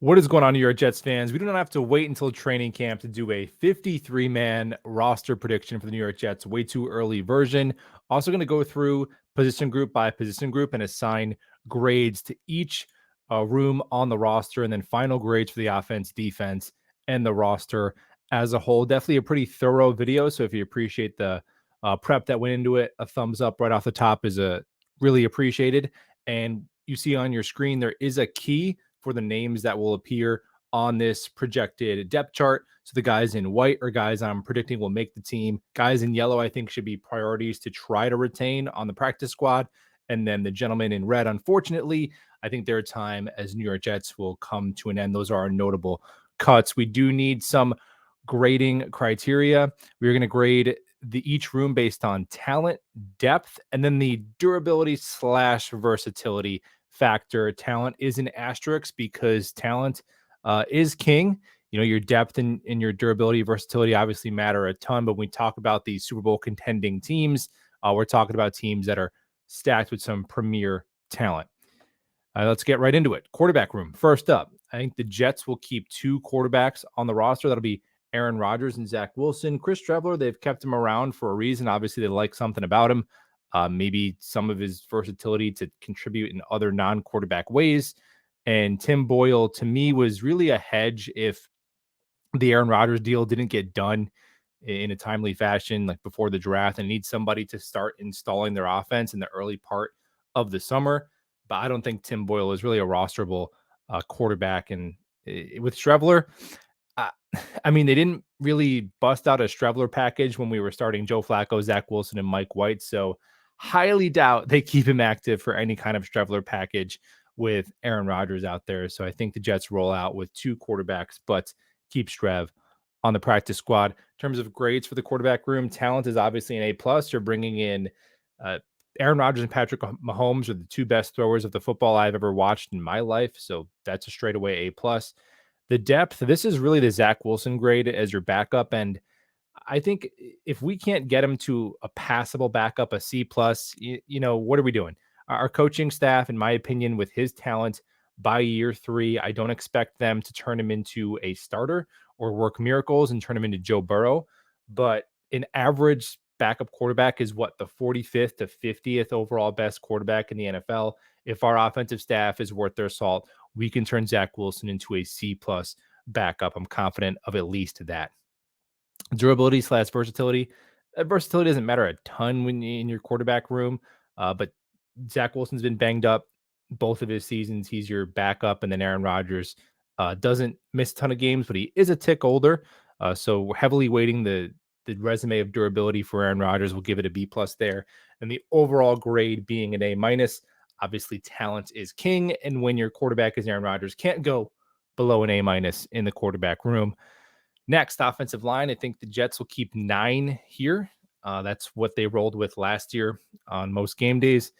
What is going on, New York Jets fans? We do not have to wait until training camp to do a 53-man roster prediction for the New York Jets. Way too early version. Also going to go through position group by position group and assign grades to each room on the roster, and then final grades for the offense, defense, and the roster as a whole. Definitely a pretty thorough video. So if you appreciate the prep that went into it, a thumbs up right off the top is really appreciated. And you see on your screen there is a key for the names that will appear on this projected depth chart. So the guys in white are guys I'm predicting will make the team. Guys in yellow, I think, should be priorities to try to retain on the practice squad. And then the gentlemen in red, unfortunately, I think their time as New York Jets will come to an end. Those are our notable cuts. We do need some grading criteria. We're going to grade each room based on talent, depth, and then the durability / versatility factor. Talent is an asterisk because talent is king. You know, your depth and your durability, versatility obviously matter a ton. But when we talk about these Super Bowl contending teams, we're talking about teams that are stacked with some premier talent. Let's get right into it. Quarterback room. First up, I think the Jets will keep two quarterbacks on the roster. That'll be Aaron Rodgers and Zach Wilson. Chris Streveler, they've kept him around for a reason. Obviously, they like something about him. Maybe some of his versatility to contribute in other non-quarterback ways. And Tim Boyle, to me, was really a hedge if the Aaron Rodgers deal didn't get done in a timely fashion, like before the draft, and need somebody to start installing their offense in the early part of the summer. But I don't think Tim Boyle is really a rosterable quarterback. And with Streveler, uh, I mean, they didn't really bust out a Streveler package when we were starting Joe Flacco, Zach Wilson, and Mike White. So highly doubt they keep him active for any kind of Streveler package with Aaron Rodgers out there. So I think the Jets roll out with two quarterbacks, but keep Strev on the practice squad. In terms of grades for the quarterback room, talent is obviously an A+. You're bringing in Aaron Rodgers and Patrick Mahomes are the two best throwers of the football I've ever watched in my life. So that's a straightaway A+. The depth, this is really the Zach Wilson grade as your backup. And I think if we can't get him to a passable backup, a C+, what are we doing? Our coaching staff, in my opinion, with his talent by year 3, I don't expect them to turn him into a starter or work miracles and turn him into Joe Burrow. But an average backup quarterback is what, the 45th to 50th overall best quarterback in the NFL. If our offensive staff is worth their salt, we can turn Zach Wilson into a C+ backup. I'm confident of at least that. Durability / versatility. Versatility doesn't matter a ton when in your quarterback room, but Zach Wilson's been banged up both of his seasons. He's your backup, and then Aaron Rodgers doesn't miss a ton of games, but he is a tick older. So we're heavily weighting the resume of durability for Aaron Rodgers. We'll give it a B+ there, and the overall grade being an A-. Obviously, talent is king, and when your quarterback is Aaron Rodgers, can't go below an A- in the quarterback room. Next, offensive line. I think the Jets will keep 9 here. That's what they rolled with last year on most game days.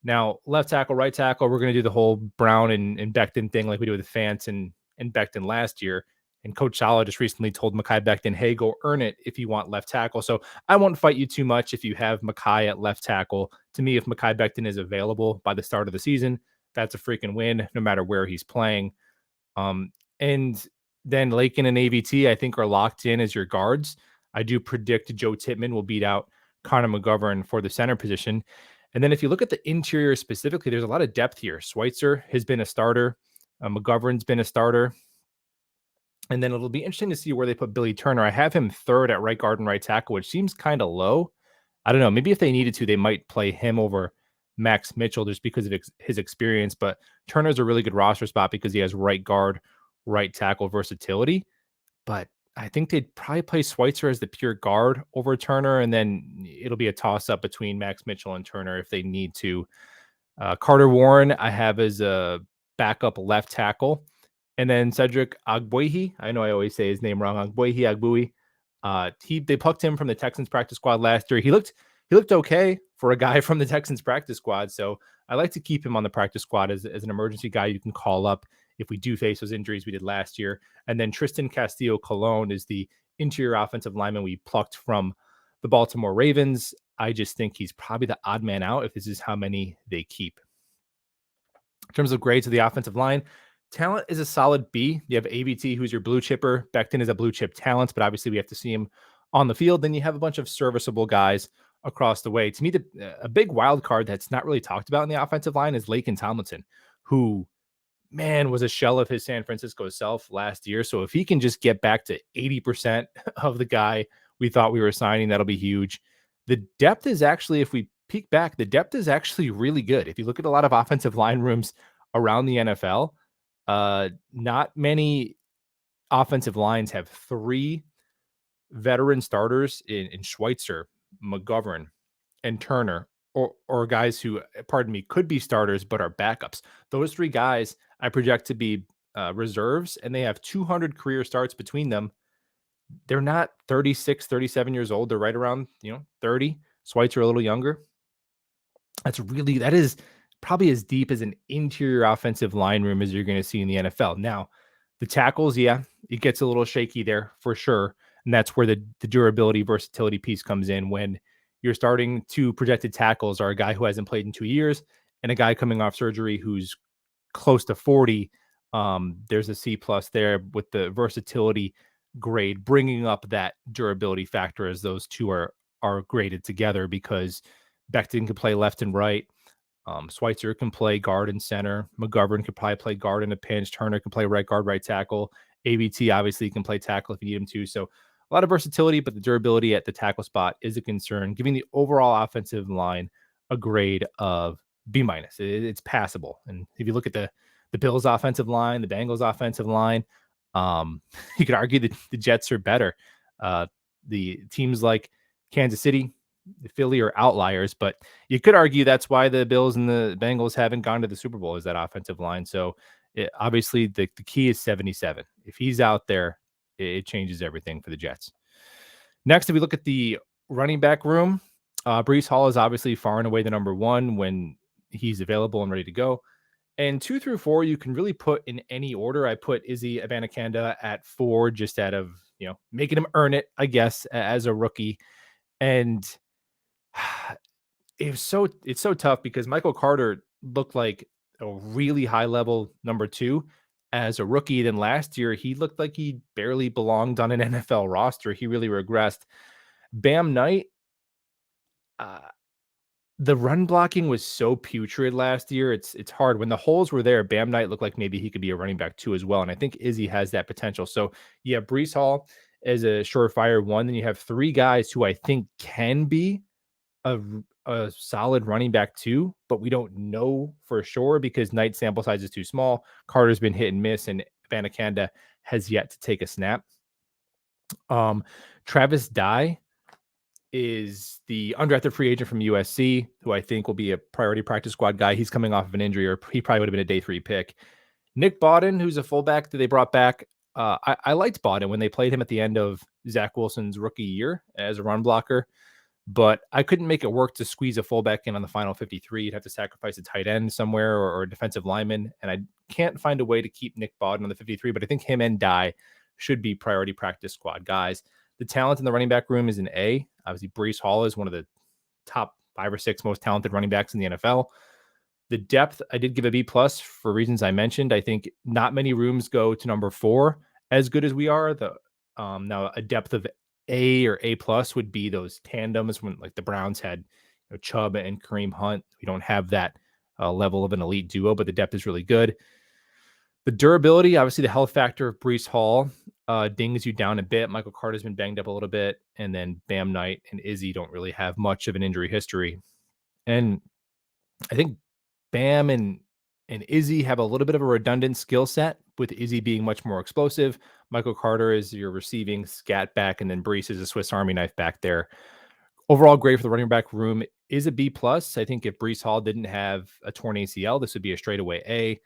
Now, left tackle, right tackle, we're going to do the whole Brown and Becton thing like we did with Fant and Becton last year. And Coach Sala just recently told Mekhi Becton, hey, go earn it if you want left tackle. So I won't fight you too much if you have Mekhi at left tackle. To me, if Mekhi Becton is available by the start of the season, that's a freaking win, no matter where he's playing. And then Lakin and AVT, I think, are locked in as your guards. I do predict Joe Tippmann will beat out Connor McGovern for the center position. And then if you look at the interior specifically, there's a lot of depth here. Schweitzer has been a starter. McGovern's been a starter. And then it'll be interesting to see where they put Billy Turner. I have him third at right guard and right tackle, which seems kind of low. I don't know. Maybe if they needed to, they might play him over Max Mitchell just because of his experience. But Turner's a really good roster spot because he has right guard, right tackle versatility. But I think they'd probably play Schweitzer as the pure guard over Turner, and then it'll be a toss-up between Max Mitchell and Turner if they need to. Carter Warren, I have as a backup left tackle. And then Cedric Agbuehi, I know I always say his name wrong, Agbuehi. They plucked him from the Texans practice squad last year. He looked okay for a guy from the Texans practice squad. So I like to keep him on the practice squad as an emergency guy you can call up if we do face those injuries we did last year. And then Tristan Castillo-Colon is the interior offensive lineman we plucked from the Baltimore Ravens. I just think he's probably the odd man out if this is how many they keep. In terms of grades of the offensive line, Talent is a solid B. You have ABT, who's your blue chipper. Becton is a blue chip talent, but obviously we have to see him on the field. Then you have a bunch of serviceable guys across the way. To me, a big wild card that's not really talked about in the offensive line is Laken Tomlinson, who, man, was a shell of his San Francisco self last year. So if he can just get back to 80% of the guy we thought we were signing, that'll be huge. The depth is actually, if we peek back, the depth is actually really good. If you look at a lot of offensive line rooms around the NFL, not many offensive lines have three veteran starters in Schweitzer, McGovern, and Turner, or guys who, pardon me, could be starters but are backups. Those three guys I project to be reserves, and they have 200 career starts between them. They're not 36, 37 years old. They're right around 30. Schweitzer a little younger. That is probably as deep as an interior offensive line room as you're going to see in the NFL. Now, the tackles, yeah, it gets a little shaky there for sure. And that's where the durability, versatility piece comes in when you're starting to projected tackles are a guy who hasn't played in 2 years and a guy coming off surgery who's close to 40. There's a C plus there with the versatility grade, bringing up that durability factor as those two are graded together because Becton can play left and right. Schweitzer can play guard and center. McGovern could probably play guard in a pinch. Turner can play right guard, right tackle. ABT obviously can play tackle if you need him to. So a lot of versatility, but the durability at the tackle spot is a concern, giving the overall offensive line a grade of B minus. It's passable. And if you look at the Bills offensive line, the Bengals offensive line, you could argue that the Jets are better. The teams like Kansas City, Philly are outliers, but you could argue that's why the Bills and the Bengals haven't gone to the Super Bowl is that offensive line. So obviously the key is 77. If he's out there, it changes everything for the Jets. Next, if we look at the running back room, Breece Hall is obviously far and away the number one when he's available and ready to go. And 2 through 4, you can really put in any order. I put Izzy Abanikanda at 4, just out of, making him earn it, I guess, as a rookie. And it's so tough because Michael Carter looked like a really high level number 2 as a rookie. Then last year, he looked like he barely belonged on an NFL roster. He really regressed. Bam Knight, the run blocking was so putrid last year. It's hard. When the holes were there, Bam Knight looked like maybe he could be a running back 2 as well. And I think Izzy has that potential. So you have Breece Hall as a surefire 1. Then you have 3 guys who I think can be a solid running back 2, but we don't know for sure because Knight's sample size is too small. Carter's been hit and miss, and Abanikanda has yet to take a snap. Travis Dye is the undrafted free agent from USC, who I think will be a priority practice squad guy. He's coming off of an injury, or he probably would have been a day 3 pick. Nick Bawden, who's a fullback that they brought back. I liked Bawden when they played him at the end of Zach Wilson's rookie year as a run blocker, but I couldn't make it work to squeeze a fullback in on the final 53. You'd have to sacrifice a tight end somewhere or a defensive lineman, and I can't find a way to keep Nick Bawden on the 53, but I think him and Dye should be priority practice squad guys. The talent in the running back room is an A. Obviously, Breece Hall is one of the top 5 or 6 most talented running backs in the NFL. The depth, I did give a B plus for reasons I mentioned. I think not many rooms go to number 4 as good as we are. Now a depth of A or A plus would be those tandems when like the Browns had Chubb and Kareem Hunt. We don't have that level of an elite duo, but the depth is really good. The durability, obviously the health factor of Breece Hall dings you down a bit. Michael Carter's been banged up a little bit. And then Bam Knight and Izzy don't really have much of an injury history. And I think Bam and Izzy have a little bit of a redundant skill set, with Izzy being much more explosive. Michael Carter is your receiving scat back, and then Breece is a Swiss Army knife back there. Overall grade for the running back room is a B plus. I think if Breece Hall didn't have a torn ACL, this would be a straightaway A.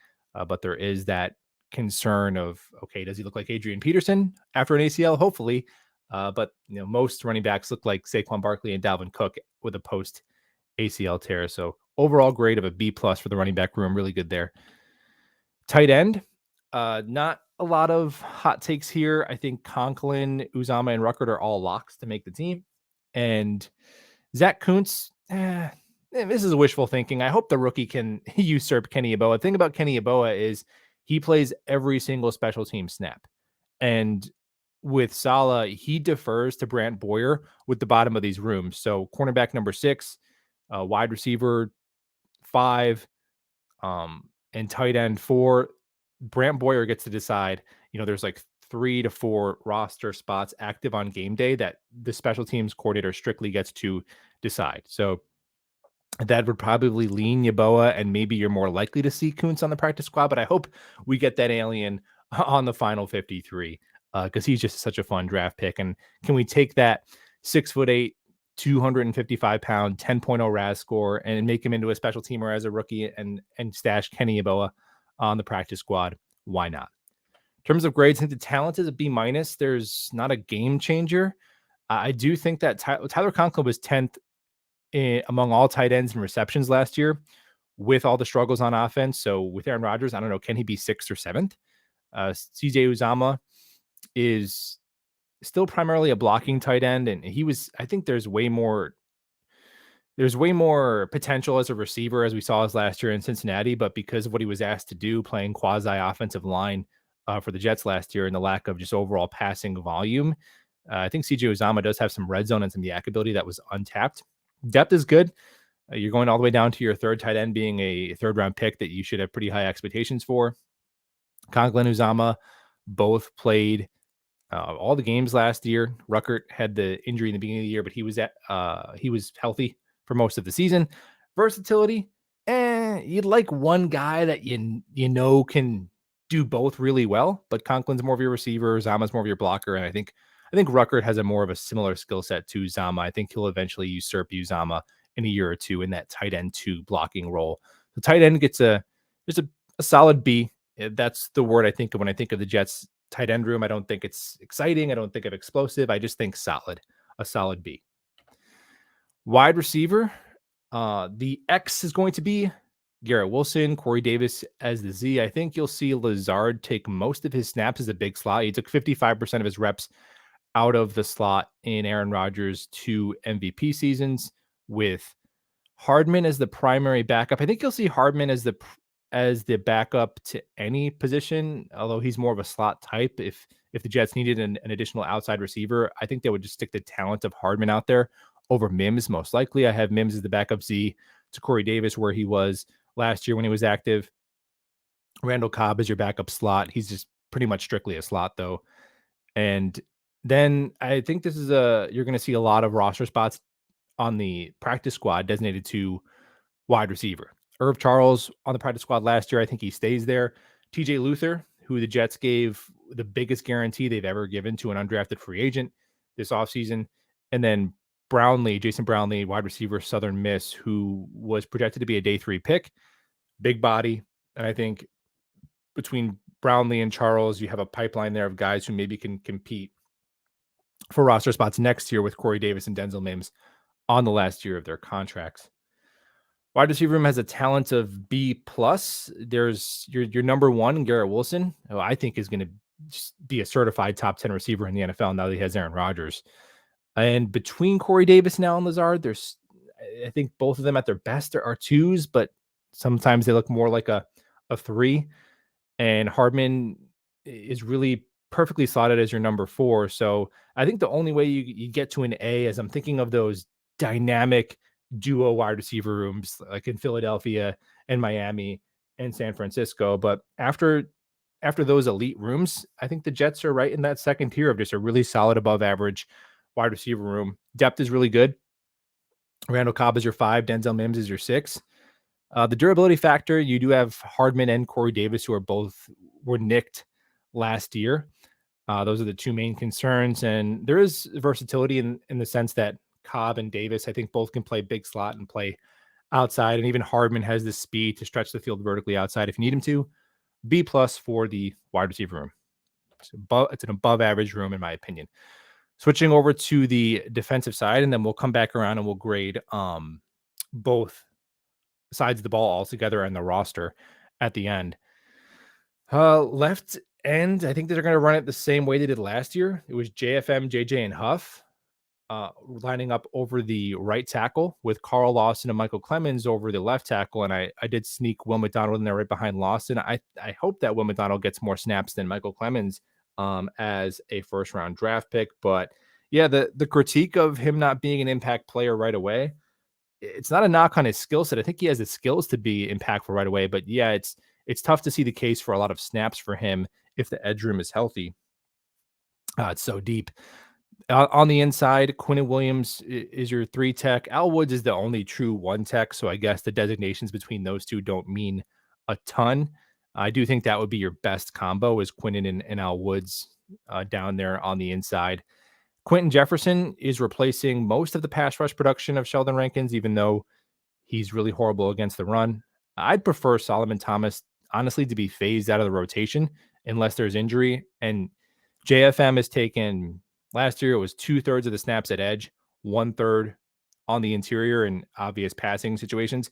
But there is that concern of, okay, does he look like Adrian Peterson after an ACL? Hopefully. But most running backs look like Saquon Barkley and Dalvin Cook with a post ACL tear. So overall grade of a B plus for the running back room. Really good there. Tight end. Not a lot of hot takes here. I think Conklin, Uzama, and Ruckert are all locks to make the team. And Zach Kuntz, this is wishful thinking. I hope the rookie can usurp Kenny Yeboah. The thing about Kenny Yeboah is he plays every single special team snap. And with Saleh, he defers to Brant Boyer with the bottom of these rooms. So cornerback number 6, wide receiver 5, and tight end 4. Brant Boyer gets to decide. There's like 3 to 4 roster spots active on game day that the special teams coordinator strictly gets to decide. So that would probably lean Yeboah, and maybe you're more likely to see Kuntz on the practice squad, but I hope we get that alien on the final 53, because he's just such a fun draft pick. And can we take that 6'8", 255-pound, 10.0 RAS score and make him into a special teamer as a rookie and stash Kenny Yeboah on the practice squad? Why not? In terms of grades, I think the talent is a B-. There's not a game changer. I do think that Tyler Conklin was 10th among all tight ends and receptions last year with all the struggles on offense. So with Aaron Rodgers, I don't know, can he be 6th or 7th? CJ Uzama is still primarily a blocking tight end, and I think there's way more potential as a receiver, as we saw his last year in Cincinnati, but because of what he was asked to do playing quasi offensive line for the Jets last year and the lack of just overall passing volume, I think CJ Uzama does have some red zone and some yak ability that was untapped. Depth is good. You're going all the way down to your third tight end being a third-round pick that you should have pretty high expectations for. Conklin, Uzama both played all the games last year. Ruckert had the injury in the beginning of the year, but he was healthy for most of the season. Versatility, you'd like one guy that can do both really well, but Conklin's more of your receiver, Uzama's more of your blocker, and I think Ruckert has a more of a similar skill set to Uzama. I think he'll eventually usurp Uzama in a year or two in that tight end 2 blocking role. The tight end gets a solid B. That's the word I think of when I think of the Jets tight end room. I don't think it's exciting. I don't think of explosive. I just think solid, a solid B. Wide receiver, the X is going to be Garrett Wilson, Corey Davis as the Z. I think you'll see Lazard take most of his snaps as a big slot. He took 55% of his reps out of the slot in Aaron Rodgers' 2 MVP seasons, with Hardman as the primary backup. I think you'll see Hardman as the backup to any position, although he's more of a slot type. If the Jets needed an additional outside receiver, I think they would just stick the talent of Hardman out there over Mims. Most likely, I have Mims as the backup Z to Corey Davis, where he was last year when he was active. Randall Cobb is your backup slot. He's just pretty much strictly a slot, though. And then I think you're going to see a lot of roster spots on the practice squad designated to wide receiver. Irv Charles on the practice squad last year, I think he stays there. TJ Luther, who the Jets gave the biggest guarantee they've ever given to an undrafted free agent this offseason. And then Jason Brownlee, wide receiver, Southern Miss, who was projected to be a day 3 pick, big body. And I think between Brownlee and Charles, you have a pipeline there of guys who maybe can compete for roster spots next year with Corey Davis and Denzel Mims on the last year of their contracts. Wide receiver room has a talent of B+. There's your number 1, Garrett Wilson, who I think is going to be a certified top 10 receiver in the NFL now that he has Aaron Rodgers. And between Corey Davis now and Lazard, I think both of them at their best are 2s, but sometimes they look more like a 3. And Hardman is really perfectly slotted as your number 4. So I think the only way you get to an A is I'm thinking of those dynamic duo wide receiver rooms like in Philadelphia and Miami and San Francisco. But after those elite rooms, I think the Jets are right in that second tier of just a really solid above average wide receiver room. Depth is really good. Randall Cobb is your 5. Denzel Mims is your 6. The durability factor, you do have Hardman and Corey Davis, who were nicked last year. Those are the 2 main concerns. And there is versatility in the sense that Cobb and Davis, I think both can play big slot and play outside. And even Hardman has the speed to stretch the field vertically outside if you need him to. B+ for the wide receiver room. It's an above average room, in my opinion. Switching over to the defensive side, and then we'll come back around and we'll grade both sides of the ball all together and the roster at the end. Left end, I think they're going to run it the same way they did last year. It was JFM, JJ, and Huff. lining up over the right tackle with Carl Lawson and Michael Clemens over the left tackle. And I did sneak Will McDonald in there right behind Lawson. I hope that Will McDonald gets more snaps than Michael Clemens as a first round draft pick. But yeah, the critique of him not being an impact player right away, it's not a knock on his skill set. I think he has the skills to be impactful right away. But yeah, it's tough to see the case for a lot of snaps for him if the edge room is healthy. It's so deep. On the inside, Quinton Williams is your 3 tech. Al Woods is the only true 1 tech, so I guess the designations between those two don't mean a ton. I do think that would be your best combo is Quinton and Al Woods down there on the inside. Quentin Jefferson is replacing most of the pass rush production of Sheldon Rankins, even though he's really horrible against the run. I'd prefer Solomon Thomas, honestly, to be phased out of the rotation unless there's injury. And JFM has taken last year, it was 2/3 of the snaps at edge, 1/3 on the interior in obvious passing situations.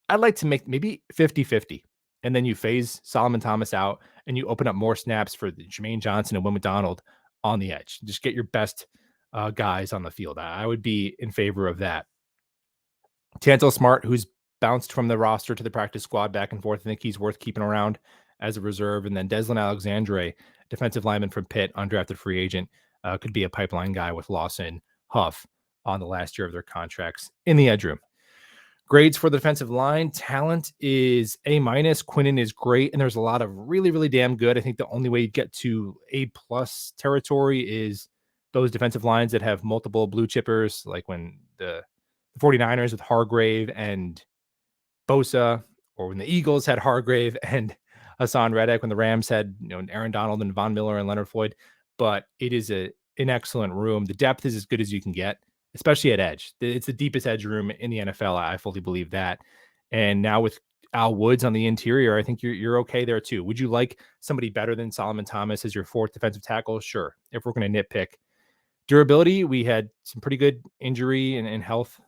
I'd like to make maybe 50-50. And then you phase Solomon Thomas out and you open up more snaps for Jermaine Johnson and Will McDonald on the edge. Just get your best guys on the field. I would be in favor of that. Tantal Smart, who's bounced from the roster to the practice squad back and forth. I think he's worth keeping around as a reserve. And then Deslin Alexandre, defensive lineman from Pitt, undrafted free agent, could be a pipeline guy with Lawson, Huff on the last year of their contracts in the edge room. Grades for the defensive line, talent is A-. Quinton is great, and there's a lot of really, really damn good. I think the only way you get to A+ territory is those defensive lines that have multiple blue chippers, like when the 49ers with Hargrave and Bosa, or when the Eagles had Hargrave and Hassan Reddick, when the Rams had Aaron Donald and Von Miller and Leonard Floyd. But it is an excellent room. The depth is as good as you can get, especially at edge. It's the deepest edge room in the NFL. I fully believe that. And now with Al Woods on the interior, I think you're okay there too. Would you like somebody better than Solomon Thomas as your 4th defensive tackle? Sure. If we're going to nitpick. Durability, we had some pretty good injury and health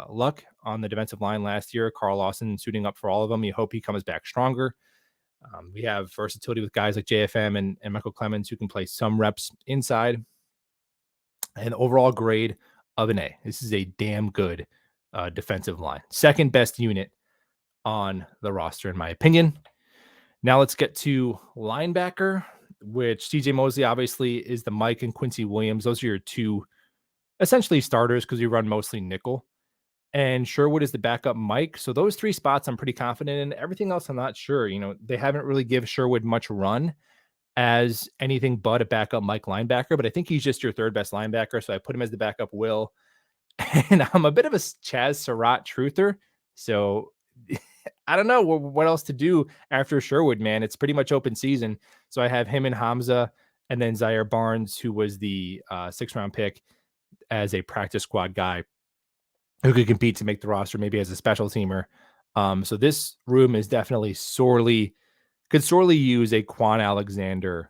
luck on the defensive line last year. Carl Lawson suiting up for all of them. You hope he comes back stronger. We have versatility with guys like JFM and Michael Clemens who can play some reps inside. And overall grade of an A. This is a damn good defensive line. 2nd best unit on the roster, in my opinion. Now let's get to linebacker, which CJ Mosley obviously is the Mike and Quincy Williams. Those are your 2 essentially starters because we run mostly nickel. And Sherwood is the backup Mike. So those 3 spots I'm pretty confident in. Everything else I'm not sure. They haven't really give Sherwood much run as anything but a backup Mike linebacker, but I think he's just your 3rd best linebacker. So I put him as the backup Will. And I'm a bit of a Chaz Surratt truther. So I don't know what else to do after Sherwood, man. It's pretty much open season. So I have him and Hamza and then Zaire Barnes, who was the 6th round pick, as a practice squad guy who could compete to make the roster, maybe as a special teamer. So this room is definitely could sorely use a Quan Alexander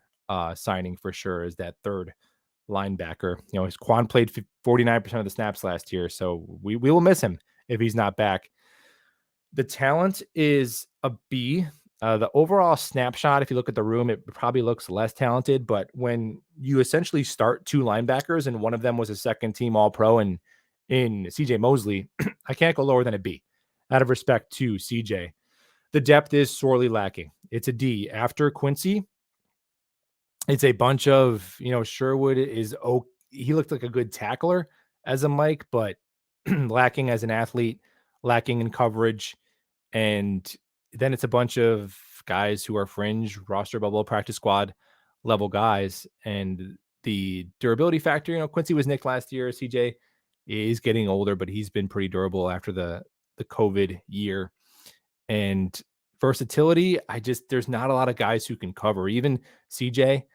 signing for sure as that 3rd linebacker. His Quan played 49% of the snaps last year, so we will miss him if he's not back. The talent is a B. The overall snapshot, if you look at the room, it probably looks less talented, but when you essentially start 2 linebackers and one of them was a 2nd team All-Pro and in CJ Mosley, I can't go lower than a B out of respect to CJ. The depth is sorely lacking. It's a D. After Quincy, it's a bunch of, Sherwood is, he looked like a good tackler as a Mike, but lacking as an athlete, lacking in coverage. And then it's a bunch of guys who are fringe, roster bubble, practice squad level guys. And the durability factor, Quincy was nicked last year. CJ is getting older, but he's been pretty durable after the COVID year. And versatility, there's not a lot of guys who can cover. Even CJ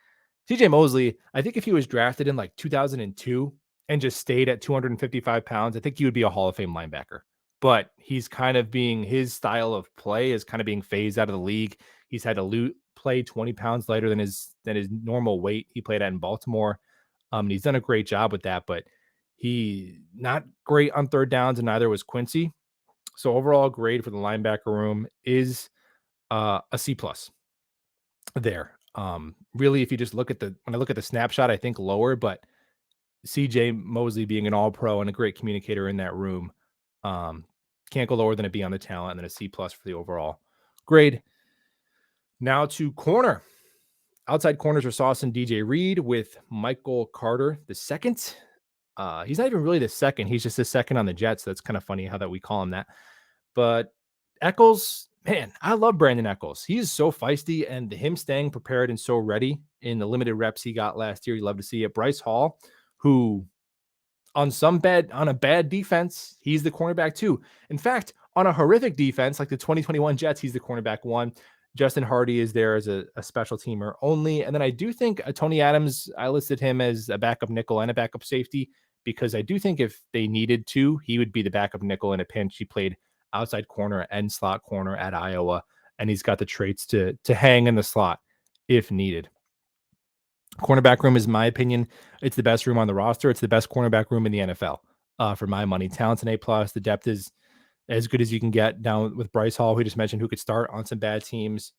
Mosley, I think if he was drafted in like 2002 and just stayed at 255 pounds, I think he would be a Hall of Fame linebacker. But he's kind of his style of play is kind of being phased out of the league. He's had to play 20 pounds lighter than his normal weight he played at in Baltimore. And he's done a great job with that, but he not great on 3rd downs, and neither was Quincy. So overall grade for the linebacker room is a C+ there. Really, if you just when I look at the snapshot, I think lower, but CJ Mosley being an all-pro and a great communicator in that room. Can't go lower than a B on the talent and then a C+ for the overall grade. Now to corner. Outside corners are Sauce and DJ Reed with Michael Carter the second. He's not even really the second. He's just the second on the Jets. So that's kind of funny how that we call him that. But Eccles, man, I love Brandon Eccles. He's so feisty, and him staying prepared and so ready in the limited reps he got last year. You love to see it. Bryce Hall, who on a bad defense, he's the cornerback too. In fact, on a horrific defense like the 2021 Jets, he's the cornerback one. Justin Hardy is there as a special teamer only. And then I do think Tony Adams, I listed him as a backup nickel and a backup safety because I do think if they needed to, he would be the backup nickel in a pinch. He played outside corner and slot corner at Iowa, and he's got the traits to hang in the slot if needed. Cornerback room is, in my opinion, it's the best room on the roster. It's the best cornerback room in the NFL for my money. Talent's an A+. The depth is as good as you can get down with Bryce Hall, who just mentioned, who could start on some bad teams.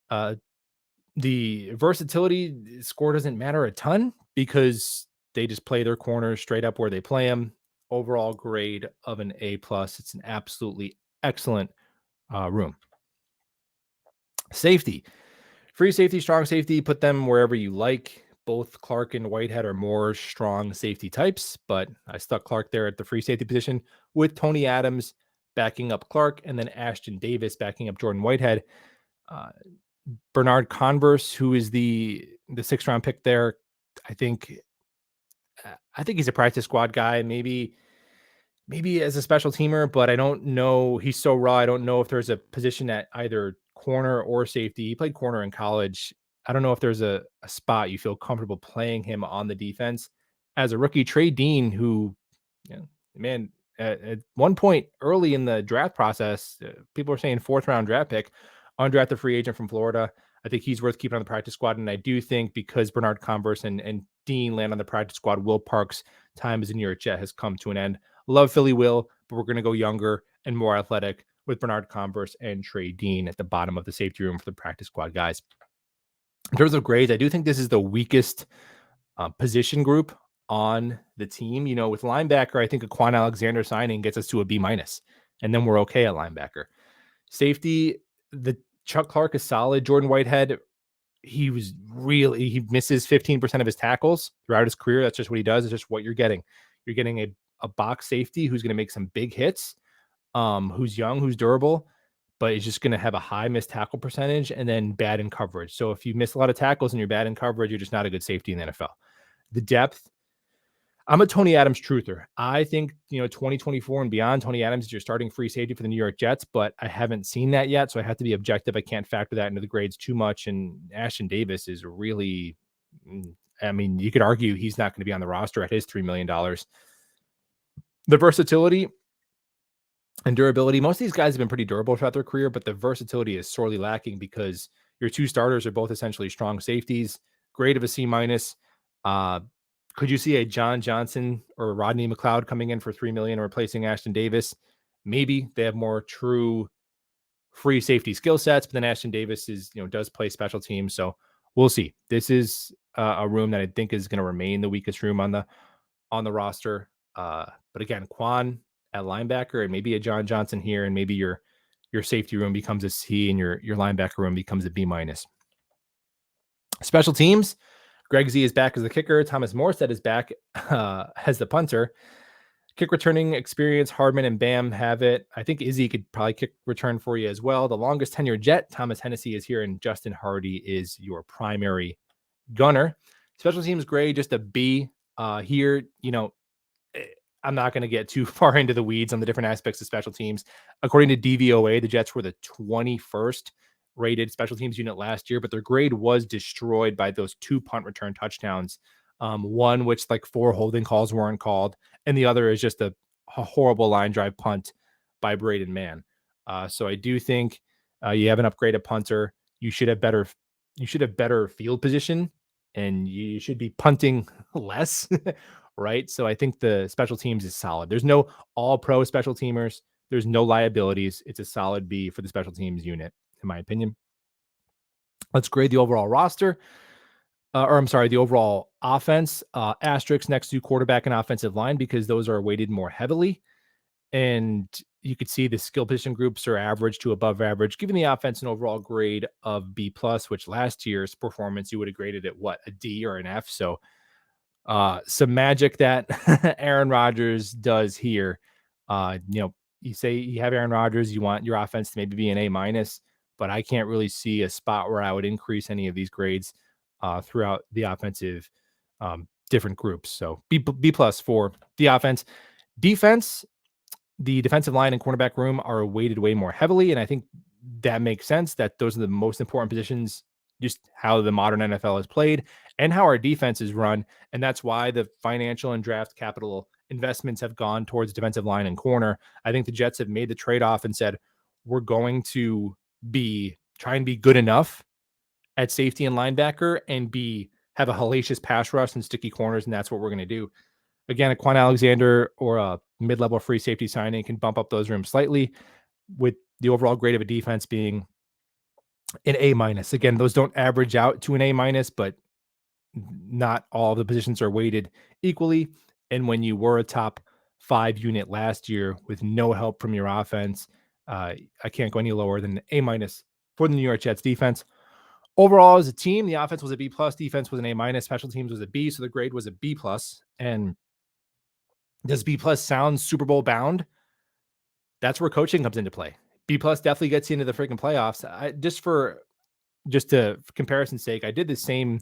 The versatility score doesn't matter a ton because they just play their corners straight up where they play them. Overall grade of an A+. It's an absolutely excellent room. Safety. Free safety, strong safety, put them wherever you like. Both Clark and Whitehead are more strong safety types, but I stuck Clark there at the free safety position with Tony Adams backing up Clark and then Ashton Davis backing up Jordan Whitehead. Bernard Converse, who is the 6th round pick there, I think he's a practice squad guy, maybe as a special teamer, but I don't know. He's so raw. I don't know if there's a position at either corner or safety. He played corner in college. I don't know if there's a spot you feel comfortable playing him on the defense. As a rookie, Trey Dean, who, man, at one point early in the draft process, people are saying 4th round draft pick, undrafted free agent from Florida. I think he's worth keeping on the practice squad. And I do think because Bernard Converse and Dean land on the practice squad, Will Parks' time as a New York Jet has come to an end. Love Philly Will, but we're going to go younger and more athletic with Bernard Converse and Trey Dean at the bottom of the safety room for the practice squad guys. In terms of grades, I do think this is the weakest position group on the team. With linebacker, I think a Quan Alexander signing gets us to a B-, and then we're okay at linebacker. Safety, the Chuck Clark is solid. Jordan Whitehead, he misses 15% of his tackles throughout his career. That's just what he does. It's just what you're getting. You're getting a box safety who's going to make some big hits, who's young, who's durable, but is just going to have a high missed tackle percentage and then bad in coverage. So if you miss a lot of tackles and you're bad in coverage, you're just not a good safety in the NFL. The depth, I'm a Tony Adams truther. I think, 2024 and beyond, Tony Adams is your starting free safety for the New York Jets, but I haven't seen that yet, so I have to be objective. I can't factor that into the grades too much, and Ashton Davis is really, you could argue he's not going to be on the roster at his $3 million. The versatility and durability, most of these guys have been pretty durable throughout their career, but the versatility is sorely lacking because your 2 starters are both essentially strong safeties. Grade of a C-. Could you see a John Johnson or Rodney McLeod coming in for $3 million and replacing Ashton Davis? Maybe. They have more true free safety skill sets, but then Ashton Davis does play special teams, so we'll see. This is a room that I think is going to remain the weakest room on the roster. But again, Quan at linebacker and maybe a John Johnson here, and maybe your safety room becomes a C and your linebacker room becomes a B-. Special teams, Greg Z is back as the kicker. Thomas Morstead is back as the punter. Kick returning experience, Hardman and Bam have it. I think Izzy could probably kick return for you as well. The longest tenured Jet, Thomas Hennessy, is here, and Justin Hardy is your primary gunner. Special teams grade, just a B. Here, I'm not going to get too far into the weeds on the different aspects of special teams. According to DVOA, the Jets were the 21st rated special teams unit last year, but their grade was destroyed by those 2 punt return touchdowns. One which 4 holding calls weren't called, and the other is just a horrible line drive punt by Braden Mann. So I do think you have an upgraded punter. You should have better field position, and you should be punting less, right? So I think the special teams is solid. There's no all-pro special teamers. There's no liabilities. It's a solid B for the special teams unit, in my opinion. Let's grade the overall roster. or I'm sorry, the overall offense, asterisk next to quarterback and offensive line, because those are weighted more heavily. And you could see the skill position groups are average to above average, giving the offense an overall grade of B plus, which last year's performance you would have graded at what, a D or an F. So some magic that Aaron Rodgers does here. You say you have Aaron Rodgers, you want your offense to maybe be an A minus, but I can't really see a spot where I would increase any of these grades throughout the offensive different groups. So B plus for the offense. Defense, the defensive line and cornerback room are weighted way more heavily. And I think that makes sense that those are the most important positions, just how the modern NFL is played and how our defense is run. And that's why the financial and draft capital investments have gone towards defensive line and corner. I think the Jets have made the trade-off and said, we're going to try and be good enough at safety and linebacker and have a hellacious pass rush and sticky corners. And that's what we're going to do. Again, a Quan Alexander or a mid-level free safety signing can bump up those rooms slightly, with the overall grade of a defense being an A minus. Again, those don't average out to an A minus, but not all the positions are weighted equally. And when you were a top 5 unit last year with no help from your offense, I can't go any lower than an A minus for the New York Jets defense. Overall, as a team, the offense was a B plus, defense was an A minus, special teams was a B, so the grade was a B plus. And does B plus sound Super Bowl bound? That's where coaching comes into play. B plus definitely gets you into the freaking playoffs. Just to comparison's sake, I did the same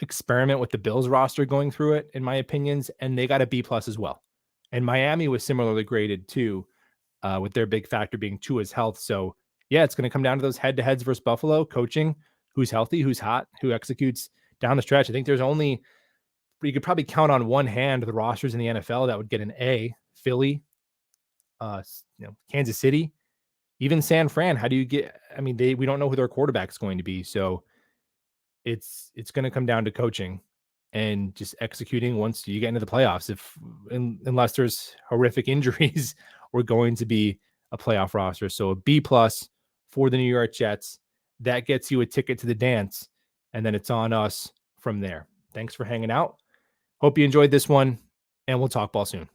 experiment with the Bills roster going through it, in my opinions, and they got a B plus as well. And Miami was similarly graded too, with their big factor being Tua's health. So yeah, it's going to come down to those head-to-heads versus Buffalo, coaching, who's healthy, who's hot, who executes down the stretch. I think you could probably count on one hand the rosters in the NFL that would get an A. Philly, Kansas City, even San Fran. How do you get? I mean, we don't know who their quarterback is going to be, so it's going to come down to coaching and just executing once you get into the playoffs. Unless there's horrific injuries, we're going to be a playoff roster. So a B plus for the New York Jets. That gets you a ticket to the dance, and then it's on us from there. Thanks for hanging out. Hope you enjoyed this one, and we'll talk ball soon.